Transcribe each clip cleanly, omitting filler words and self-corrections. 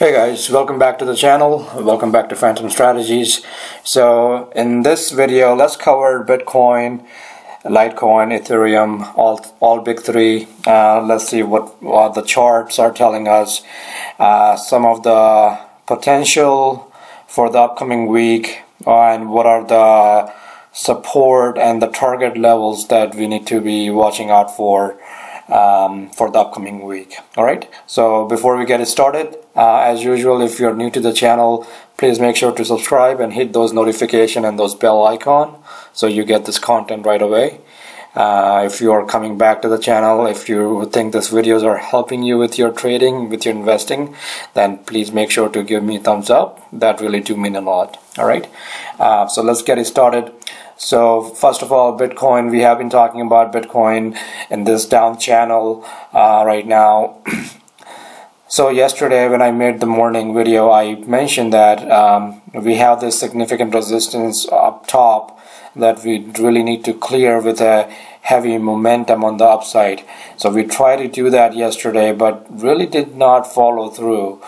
Hey guys, welcome back to the channel. Welcome back to Phantom.Strategies. So in this video, let's cover Bitcoin, Litecoin, Ethereum, all big three. Let's see what the charts are telling us. Some of the potential for the upcoming week, and what are the support and the target levels that we need to be watching out for the upcoming week. Alright, so before we get it started, as usual, if you're new to the channel, please make sure to subscribe and hit those notification and those bell icon so you get this content right away. If you are coming back to the channel, if you think these videos are helping you with your trading, with your investing, then please make sure to give me a thumbs up. That really do mean a lot. Alright, so let's get it started. So first of all, Bitcoin, we have been talking about Bitcoin in this down channel right now. So yesterday when I made the morning video, I mentioned that we have this significant resistance up top that we really need to clear with a heavy momentum on the upside. So we tried to do that yesterday, but really did not follow through.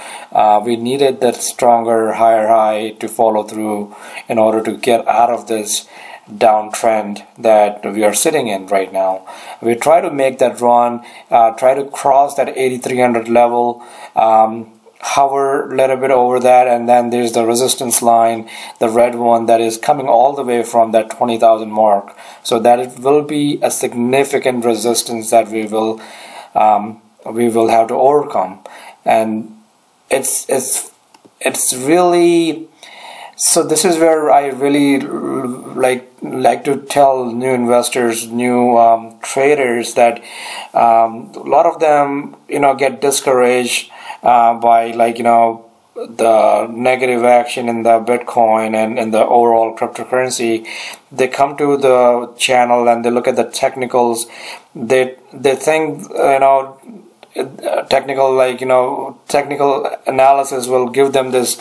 We needed that stronger higher high to follow through in order to get out of this downtrend that we are sitting in right now. We try to make that run, try to cross that 8300 level, hover a little bit over that, and then there's the resistance line, the red one that is coming all the way from that 20,000 mark. So that it will be a significant resistance that we will have to overcome, and it's really. So this is where I really like to tell new investors, new traders that a lot of them get discouraged by the negative action in the Bitcoin and the overall cryptocurrency. They come to the channel and they look at the technicals. They think technical analysis will give them this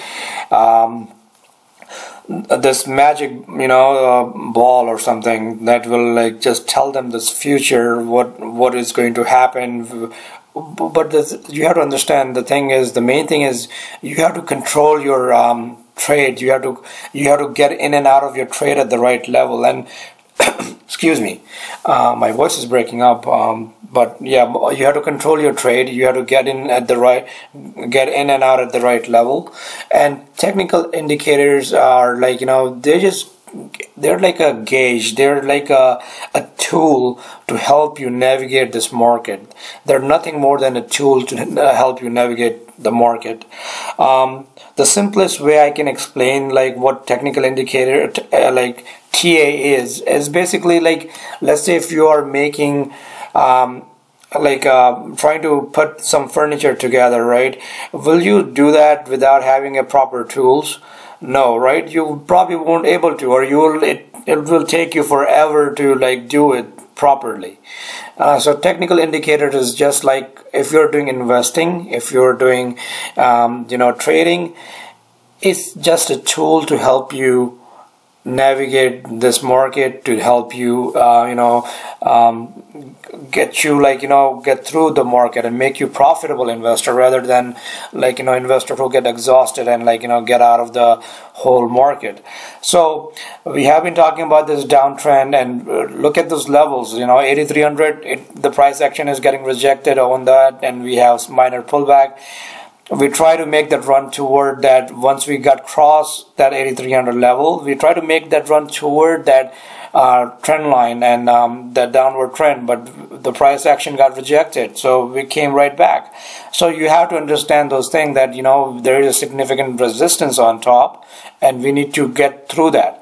this magic ball or something that will just tell them this future, what is going to happen. But you have to understand, the main thing is you have to control your trade. You have to get in and out of your trade at the right level. And excuse me, my voice is breaking up, but yeah, you have to control your trade. You have to get in and out at the right level. And technical indicators are they're like a gauge. They're like a tool to help you navigate this market. They're nothing more than a tool to help you navigate the market. The simplest way I can explain what technical indicator TA is basically let's say if you are making trying to put some furniture together, right? Will you do that without having a proper tools? No, right? You probably won't able to, or it will take you forever to do it properly. So technical indicators is just like if you're doing investing, if you're doing trading, it's just a tool to help you navigate this market, to help you get through the market and make you profitable investor, rather than investor who get exhausted and get out of the whole market. So we have been talking about this downtrend, and look at those levels. 8300, the price action is getting rejected on that, and we have minor pullback. We try to make that run toward that. Once we got cross that 8300 level, we try to make that run toward that trend line and that downward trend, but the price action got rejected, so we came right back. So you have to understand those things, that there is a significant resistance on top, and we need to get through that.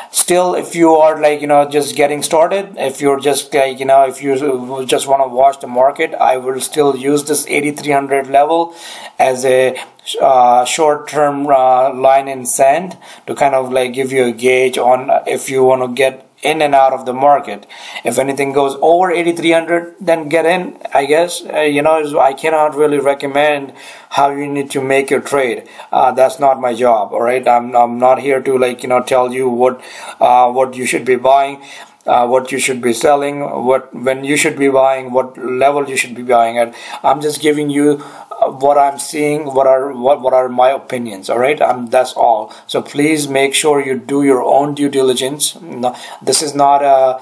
Still, if you are just getting started, if you're just if you just want to watch the market, I will still use this 8300 level as a short-term line in sand to kind of give you a gauge on if you want to get in and out of the market. If anything goes over 8300, then get in, I guess. I cannot really recommend how you need to make your trade. That's not my job. All right, I'm not here to tell you what you should be buying. what you should be selling, when you should be buying, what level you should be buying at. I'm just giving you what I'm seeing, what are my opinions. All right, that's all. So please make sure you do your own due diligence. No, this is not a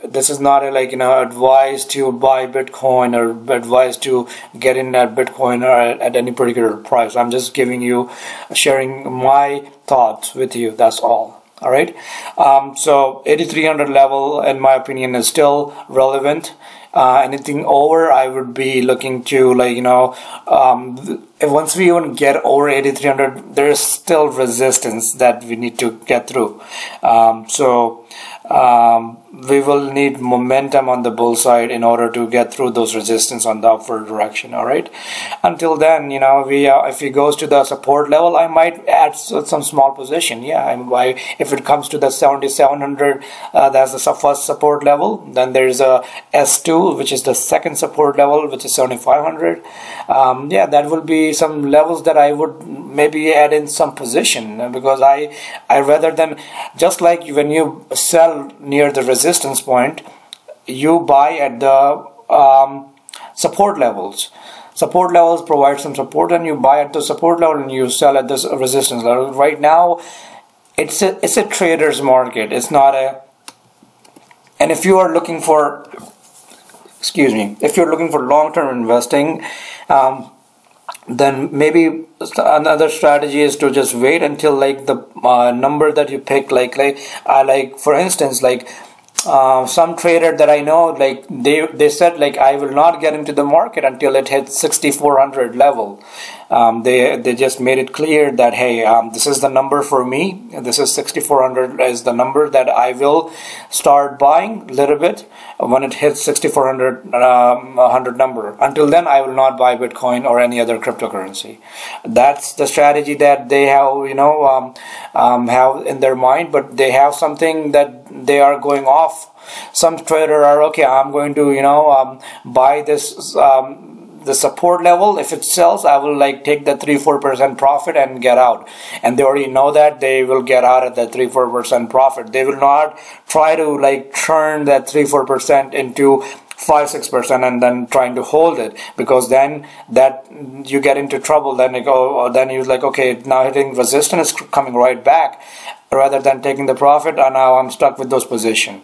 this is not a, like, advice to buy Bitcoin or advice to get in at Bitcoin or at any particular price. I'm just sharing my thoughts with you. That's all. All right. So 8,300 level, in my opinion, is still relevant. Anything over, I would be looking to, like, once we even get over 8,300, there is still resistance that we need to get through. We will need momentum on the bull side in order to get through those resistance on the upward direction. All right. Until then, if it goes to the support level, I might add some small position. Yeah, if it comes to the 7,700, that's the first support level. Then there's a S2, which is the second support level, which is 7,500. Yeah, that will be some levels that I would maybe add in some position, because I rather than, just like when you sell near the resistance point, you buy at the support levels. Support levels provide some support, and you buy at the support level and you sell at this resistance level. Right now, it's a trader's market. It's not a. And if you are looking for, if you're looking for long-term investing, then maybe another strategy is to just wait until, like, the number that you pick, like for instance, like some trader that I know, like they said, like, I will not get into the market until it hits 6,400 level. They just made it clear that, hey, this is the number for me. This is 6,400 is the number that I will start buying a little bit when it hits 6,400 number. Until then, I will not buy Bitcoin or any other cryptocurrency. That's the strategy that they have, have in their mind, but they have something that they are going off. Some trader are, okay, I'm going to, buy this, the support level. If it sells, I will, like, take the 3-4% profit and get out. And they already know that they will get out at the 3-4% profit. They will not try to, like, turn that 3-4% into 5-6% and then trying to hold it, because then that you get into trouble. Then you're like, okay, now hitting resistance is coming right back, rather than taking the profit, and now I'm stuck with those positions.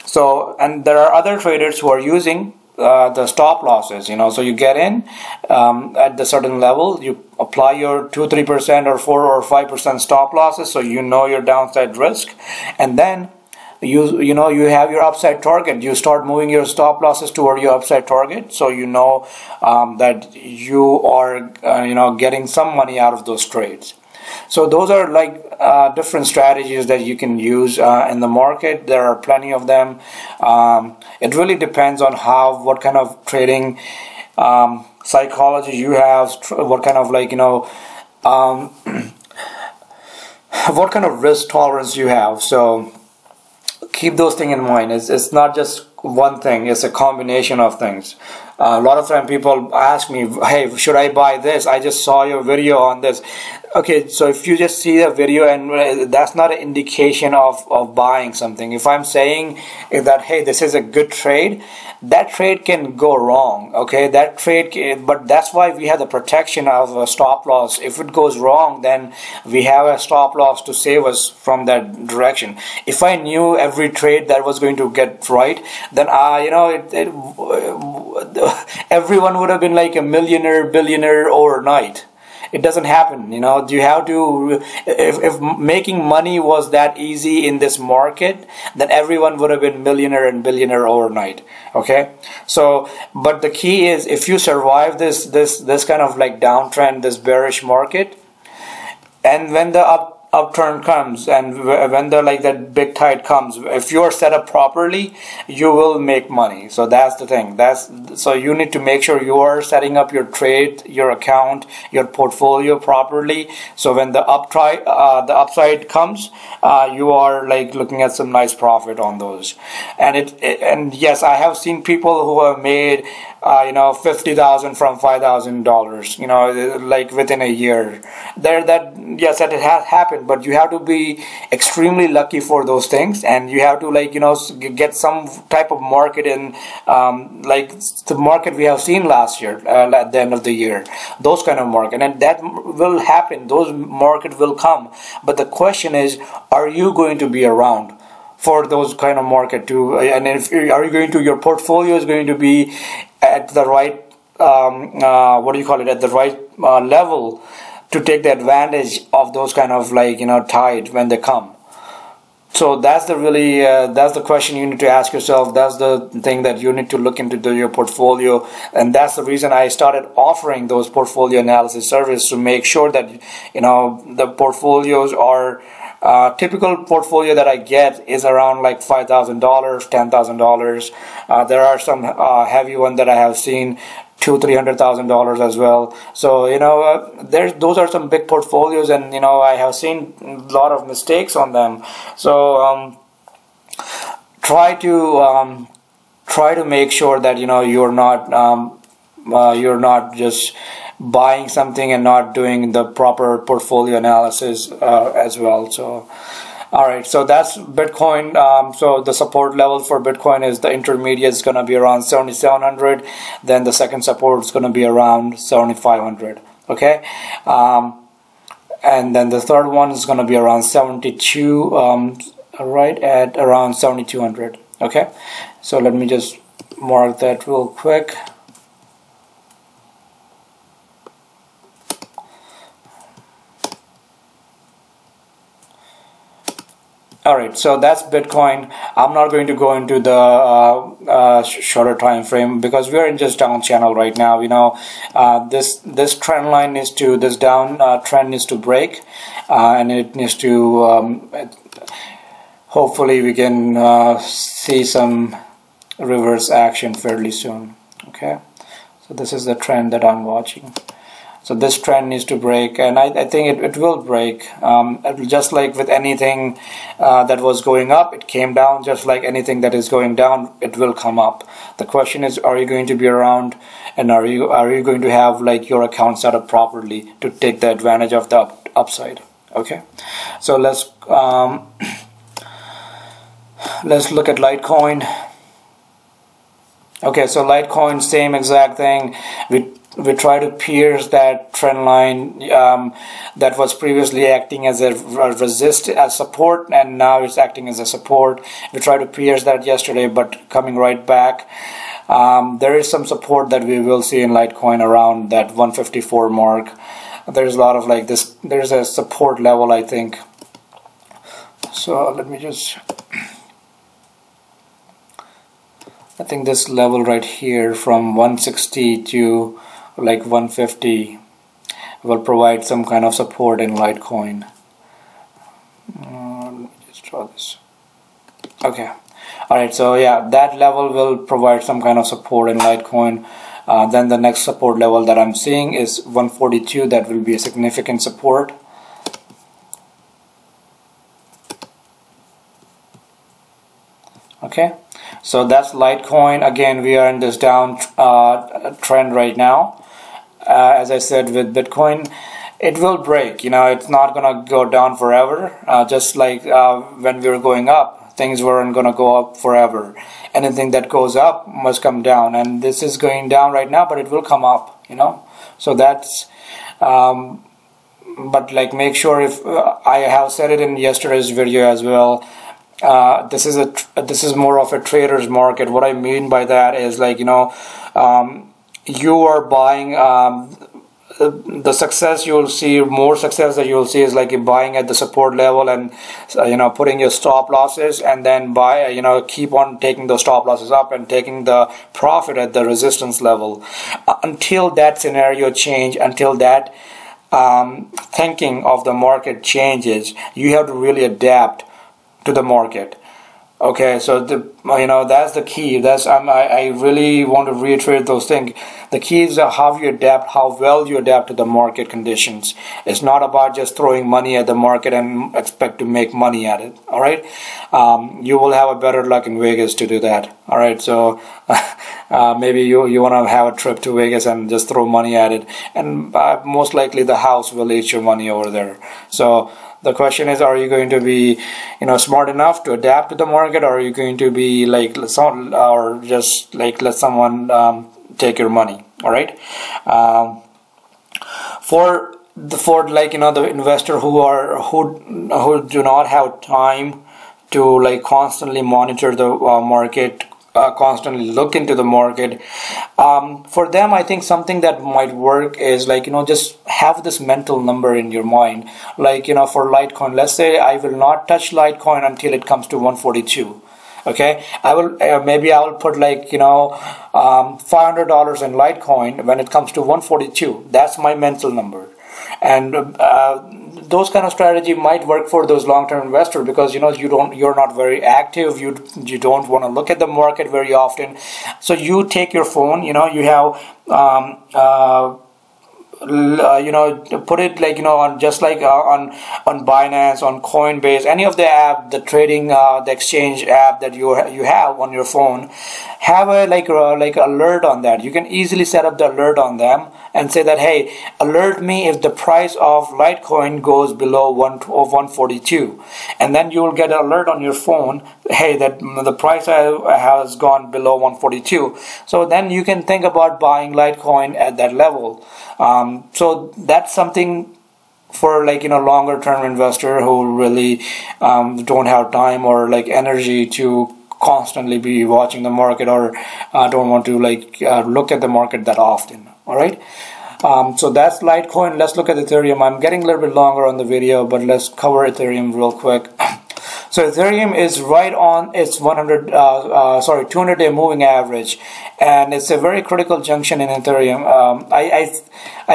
So, and there are other traders who are using the stop losses, so you get in at the certain level, you apply your 2-3% or 4 or 5% stop losses, so your downside risk, and then you have your upside target. You start moving your stop losses toward your upside target, so that you are getting some money out of those trades. So those are, like, different strategies that you can use in the market. There are plenty of them. It really depends on what kind of trading psychology you have, what kind of, like, what kind of risk tolerance you have. So keep those things in mind. It's not just one thing, it's a combination of things. A lot of time people ask me, hey, should I buy this? I just saw your video on this. Okay, so if you just see the video, and that's not an indication of buying something. If I'm saying that, hey, this is a good trade, that trade can go wrong. Okay, that trade but that's why we have the protection of a stop loss. If it goes wrong, then we have a stop loss to save us from that direction. If I knew every trade that was going to get right, then everyone would have been like a millionaire, billionaire overnight. It doesn't happen, You have to, if making money was that easy in this market, then everyone would have been millionaire and billionaire overnight. Okay, so, but the key is, if you survive this kind of, like, downtrend, this bearish market, and when the upturn comes, and when that big tide comes, if you are set up properly, you will make money. So that's the thing. So you need to make sure you are setting up your trade, your account, your portfolio properly. So when the upside comes, you are, like, looking at some nice profit on those. And yes, I have seen people who have made $50,000 from $5,000, like within a year. Yes, that it has happened, but you have to be extremely lucky for those things, and you have to get some type of market in, like the market we have seen last year at the end of the year, those kind of market, and that will happen. Those market will come, but the question is, are you going to be around for those kind of market too? And if are you going to, your portfolio is going to be at the right at the right level to take the advantage of those kind of tide when they come. So that's the question you need to ask yourself. That's the thing that you need to look into your portfolio, and that's the reason I started offering those portfolio analysis services, to make sure that the portfolios are typical portfolio that I get is around like $5,000, $10,000. There are some heavy ones that I have seen $200,000-$300,000 as well. So those are some big portfolios, and I have seen a lot of mistakes on them. So try to make sure that you're not just buying something and not doing the proper portfolio analysis as well. So alright, so that's Bitcoin. So the support level for Bitcoin is, the intermediate is going to be around 7,700, then the second support is going to be around 7,500. Okay, and then the third one is going to be around 72, right at around 7,200. Okay, so let me just mark that real quick. Alright, so that's Bitcoin. I'm not going to go into the shorter time frame, because we're in just down channel right now. This trend line needs to, this down trend needs to break, and it needs to hopefully we can see some reverse action fairly soon. Okay, so this is the trend that I'm watching. So this trend needs to break, and I think it will break. Just like with anything that was going up, it came down. Just like anything that is going down, it will come up. The question is, are you going to be around, and are you going to have your account set up properly to take the advantage of the upside? Okay, so let's look at Litecoin. Okay, so Litecoin, same exact thing. We try to pierce that trend line that was previously acting as a support, and now it's acting as a support. We tried to pierce that yesterday, but coming right back. There is some support that we will see in Litecoin around that 154 mark. There's a lot of this. There's a support level, I think. So let me just. I think this level right here from 160 to 150 will provide some kind of support in Litecoin. Let me just draw this. Okay, alright, so yeah, that level will provide some kind of support in Litecoin. Then the next support level that I'm seeing is 142. That will be a significant support. Okay, so that's Litecoin. Again, we are in this down trend right now. As I said with Bitcoin, it will break. It's not gonna go down forever. Just like when we were going up, things weren't gonna go up forever. Anything that goes up must come down, and this is going down right now, but it will come up. So that's. But make sure, if I have said it in yesterday's video as well. This is more of a trader's market. What I mean by that is you are buying the success you will see, more success that you will see is you're buying at the support level, and putting your stop losses, and then keep on taking those stop losses up and taking the profit at the resistance level until that scenario change, until that thinking of the market changes. You have to really adapt to the market. Okay, so that's the key. I really want to reiterate those things. The key is how you adapt, how well you adapt to the market conditions. It's not about just throwing money at the market and expect to make money at it. All right, you will have a better luck in Vegas to do that. All right, so maybe you want to have a trip to Vegas and just throw money at it, and most likely the house will eat your money over there. So the question is, are you going to be, smart enough to adapt to the market, or are you going to be like or just like let someone take your money? All right. For the investor who do not have time to like constantly monitor the market, constantly look into the market, for them I think something that might work is like just have this mental number in your mind, like for Litecoin, let's say I will not touch Litecoin until it comes to 142. Okay, I will maybe I will put like $500 in Litecoin when it comes to 142. That's my mental number. And those kind of strategy might work for those long-term investors, because you're not very active, you don't want to look at the market very often. So you take your phone, you have put it like on just like on Binance, on Coinbase, any of the app, the trading the exchange app that you have on your phone, have a like alert on that. You can easily set up the alert on them and say that, hey, alert me if the price of Litecoin goes below 142, and then you will get an alert on your phone, hey, that the price has gone below 142. So then you can think about buying Litecoin at that level. So that's something for like longer term investor who really don't have time or like energy to constantly be watching the market, or don't want to like look at the market that often. All right. So that's Litecoin. Let's look at Ethereum. I'm getting a little bit longer on the video, but let's cover Ethereum real quick. So Ethereum is right on its 200-day moving average, and it's a very critical junction in Ethereum. I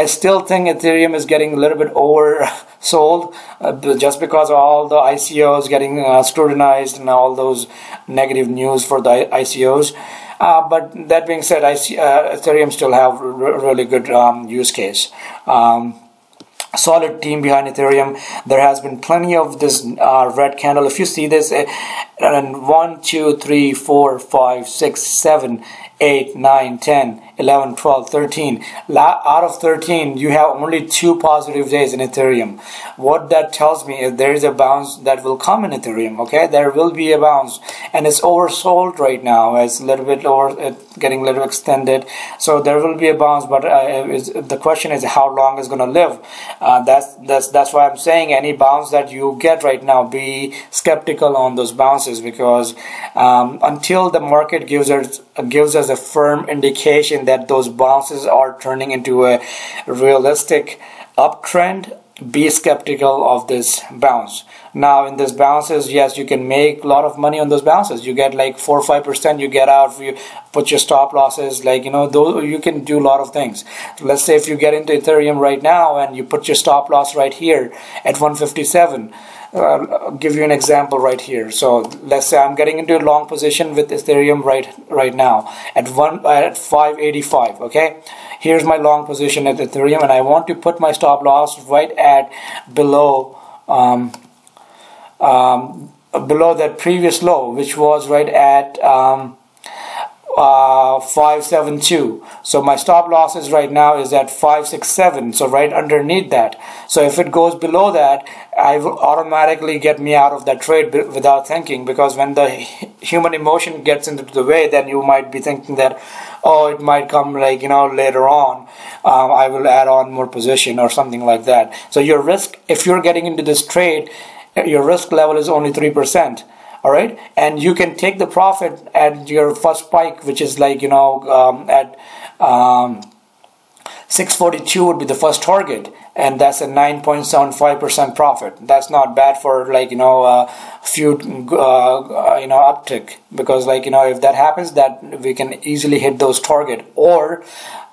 still think Ethereum is getting a little bit oversold, just because of all the ICOs getting scrutinized and all those negative news for the ICOs. But that being said, Ethereum still have really good use case. Solid team behind Ethereum. There has been plenty of this red candle. If you see this, and 1, 2, 3, 4, 5, 6, 7, 8, 9, 10, 11, 12, 13. Out of 13, you have only 2 positive days in Ethereum. What that tells me is there is a bounce that will come in Ethereum. Okay, there will be a bounce, and it's oversold right now. It's a little bit getting a little extended. So there will be a bounce, but the question is how long it's going to live. That's why I'm saying any bounce that you get right now, be skeptical on those bounces, because until the market gives us a firm indication that those bounces are turning into a realistic uptrend, be skeptical of this bounce. Now in this bounces, yes, you can make a lot of money on those bounces. You get like 4 or 5%, you get out, you put your stop losses, like those, you can do a lot of things. Let's say if you get into Ethereum right now and you put your stop loss right here at 157. I'll give you an example right here. So let's say I'm getting into a long position with Ethereum right now at 585. Okay, here's my long position at Ethereum, and I want to put my stop loss right at below that previous low, which was right at 572. So my stop losses right now is at 567, so right underneath that. So if it goes below that, I will automatically get me out of that trade without thinking, because when the human emotion gets into the way, then you might be thinking that, oh, it might come like later on, I will add on more position or something like that. So your risk, if you're getting into this trade, your risk level is only 3%. All right, and you can take the profit at your first spike, which is like at 642 would be the first target, and that's a 9.75% profit. That's not bad for like a few uptick, because like if that happens, that we can easily hit those target. Or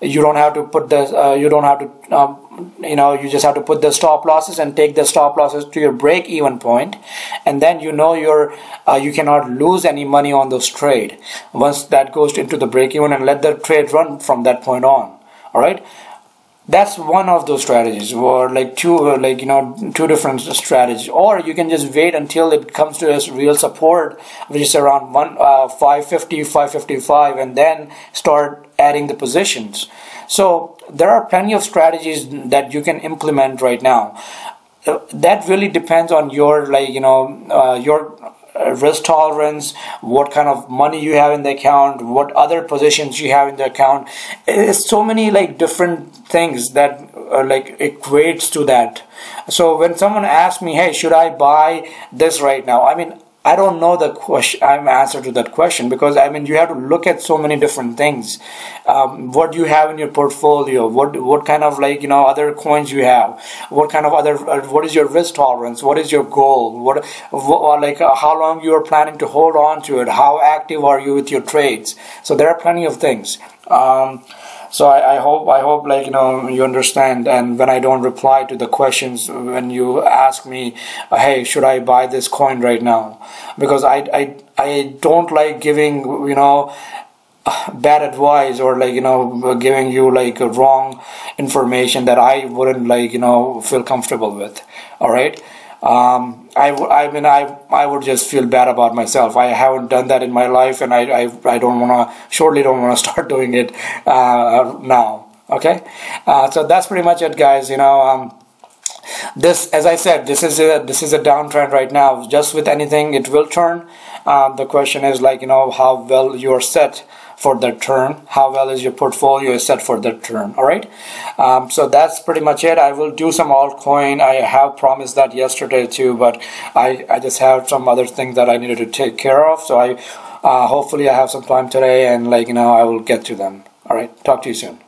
you don't have to put the you just have to put the stop losses and take the stop losses to your break even point, and then you cannot lose any money on those trade once that goes into the break even, and let the trade run from that point on. All right, that's one of those strategies, or like two different strategies. Or you can just wait until it comes to a real support, which is around 550, 555, and then start adding the positions. So there are plenty of strategies that you can implement right now. That really depends on your your risk tolerance, what kind of money you have in the account, what other positions you have in the account. It's so many like different things that equates to that. So when someone asks me, hey, should I buy this right now? I mean, I don't know the answer to that question, because I mean you have to look at so many different things. What you have in your portfolio, what kind of other coins you have, what kind of what is your risk tolerance, what is your goal, what how long you are planning to hold on to it, how active are you with your trades. So there are plenty of things. So I hope you understand. And when I don't reply to the questions, when you ask me, hey, should I buy this coin right now? Because I don't like giving bad advice, or giving you wrong information that I wouldn't feel comfortable with. All right. I would just feel bad about myself. I haven't done that in my life, and I surely don't want to start doing it now. Okay, so that's pretty much it, guys. This, as I said, this is a downtrend right now. Just with anything, it will turn. The question is how well you are set for that turn, how well is your portfolio is set for that turn. All right, so that's pretty much it. I will do some altcoin. I have promised that yesterday too, but I just have some other things that I needed to take care of. So hopefully I have some time today, and I will get to them. All right, talk to you soon.